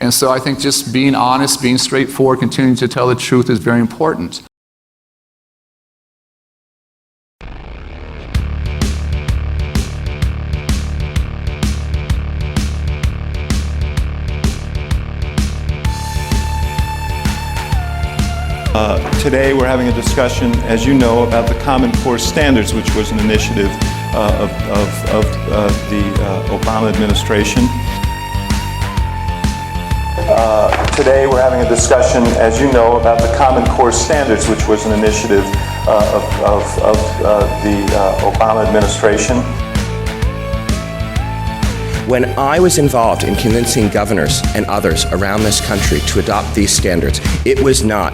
And so I think just being honest, being straightforward, continuing to tell the truth is very important. Today we're having a discussion, as you know, about the Common Core Standards, which was an initiative of the Obama administration. Today we're having a discussion, as you know, about the Common Core Standards, which was an initiative of the Obama administration. When I was involved in convincing governors and others around this country to adopt these standards, it was not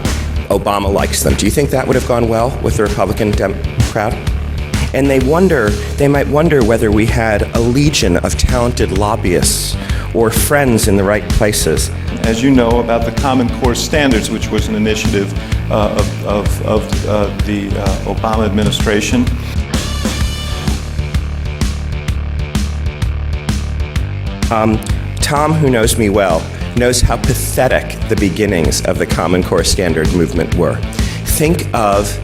Obama likes them. Do you think that would have gone well with the Republican crowd? And they might wonder whether we had a legion of talented lobbyists or friends in the right places. As you know, about the Common Core Standards, which was an initiative of the Obama administration. Tom, who knows me well, knows how pathetic the beginnings of the Common Core Standard movement were. Think of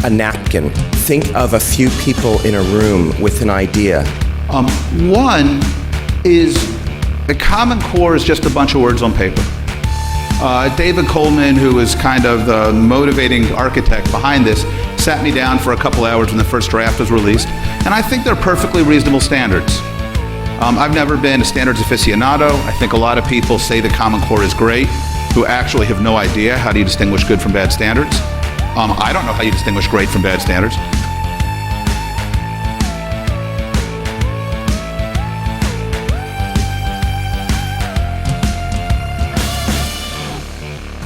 a napkin. Think of a few people in a room with an idea. One is the Common Core is just a bunch of words on paper. David Coleman, who is kind of the motivating architect behind this, sat me down for a couple hours when the first draft was released, and I think they're perfectly reasonable standards. I've never been a standards aficionado. I think a lot of people say the Common Core is great, who actually have no idea how do you distinguish good from bad standards. I don't know how you distinguish great from bad standards.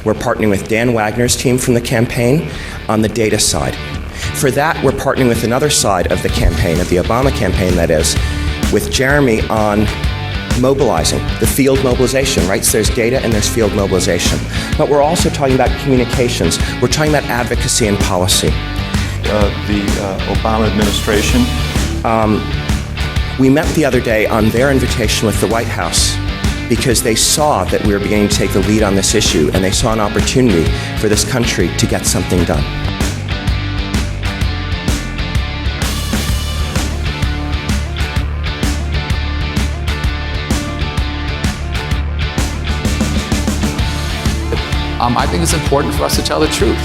We're partnering with Dan Wagner's team from the campaign on the data side. For that, we're partnering with another side of the campaign, of the Obama campaign that is, with Jeremy on mobilizing, the field mobilization, right? So there's data and there's field mobilization. But we're also talking about communications. We're talking about advocacy and policy. The Obama administration. We met the other day on their invitation with the White House because they saw that we were beginning to take the lead on this issue, and they saw an opportunity for this country to get something done. I think it's important for us to tell the truth.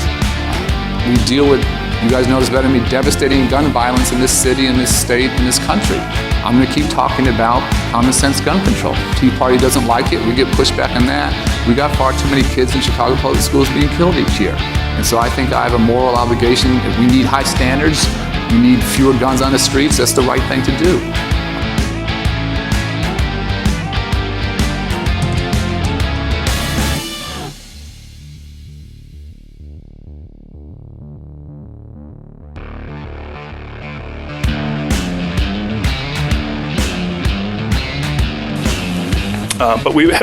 We deal with, you guys know this better than me, devastating gun violence in this city, in this state, in this country. I'm going to keep talking about common sense gun control. Tea Party doesn't like it. We get pushback on that. We got far too many kids in Chicago public schools being killed each year. And so I think I have a moral obligation. If we need high standards, we need fewer guns on the streets, that's the right thing to do.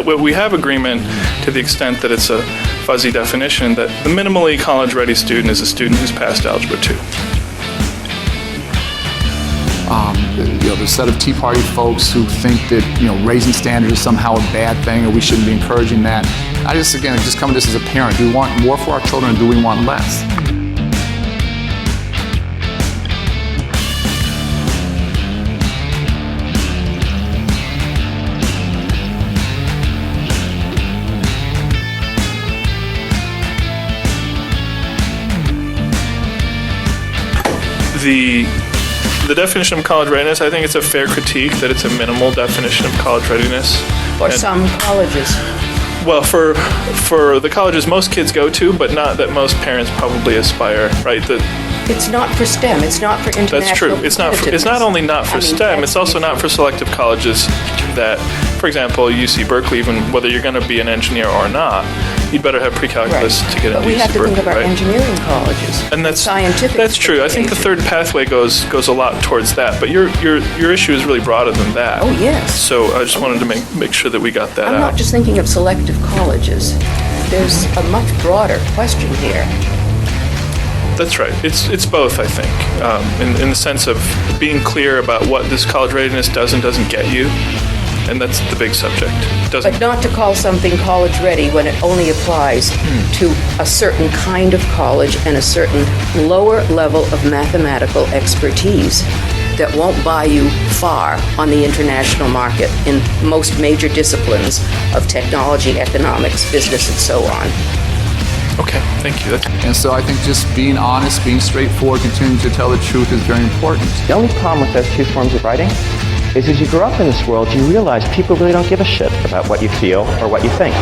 But we have agreement to the extent that it's a fuzzy definition that the minimally college-ready student is a student who's passed Algebra 2. The set of Tea Party folks who think that raising standards is somehow a bad thing or we shouldn't be encouraging that. I just come at this as a parent. Do we want more for our children or do we want less? The definition of college readiness, I think it's a fair critique that it's a minimal definition of college readiness. For some colleges. Well, for the colleges most kids go to, but not that most parents probably aspire, right? It's not for STEM. It's not for international. That's true. It's not only not for STEM. It's also not for selective colleges that, for example, UC Berkeley, even whether you're going to be an engineer or not, you'd better have pre-calculus to get into UC Berkeley. But we have to think about engineering colleges, and that's scientific. That's true. I think the third pathway goes a lot towards that. But your issue is really broader than that. Oh yes. So I just wanted to make sure that we got that out. I'm not just thinking of selective colleges. There's a much broader question here. That's right. It's both, I think, in the sense of being clear about what this college readiness does and doesn't get you, and that's the big subject. Doesn't But not to call something college-ready when it only applies to a certain kind of college and a certain lower level of mathematical expertise that won't buy you far on the international market in most major disciplines of technology, economics, business, and so on. Okay, thank you. And so I think just being honest, being straightforward, continuing to tell the truth is very important. The only problem with those two forms of writing is as you grow up in this world, you realize people really don't give a shit about what you feel or what you think.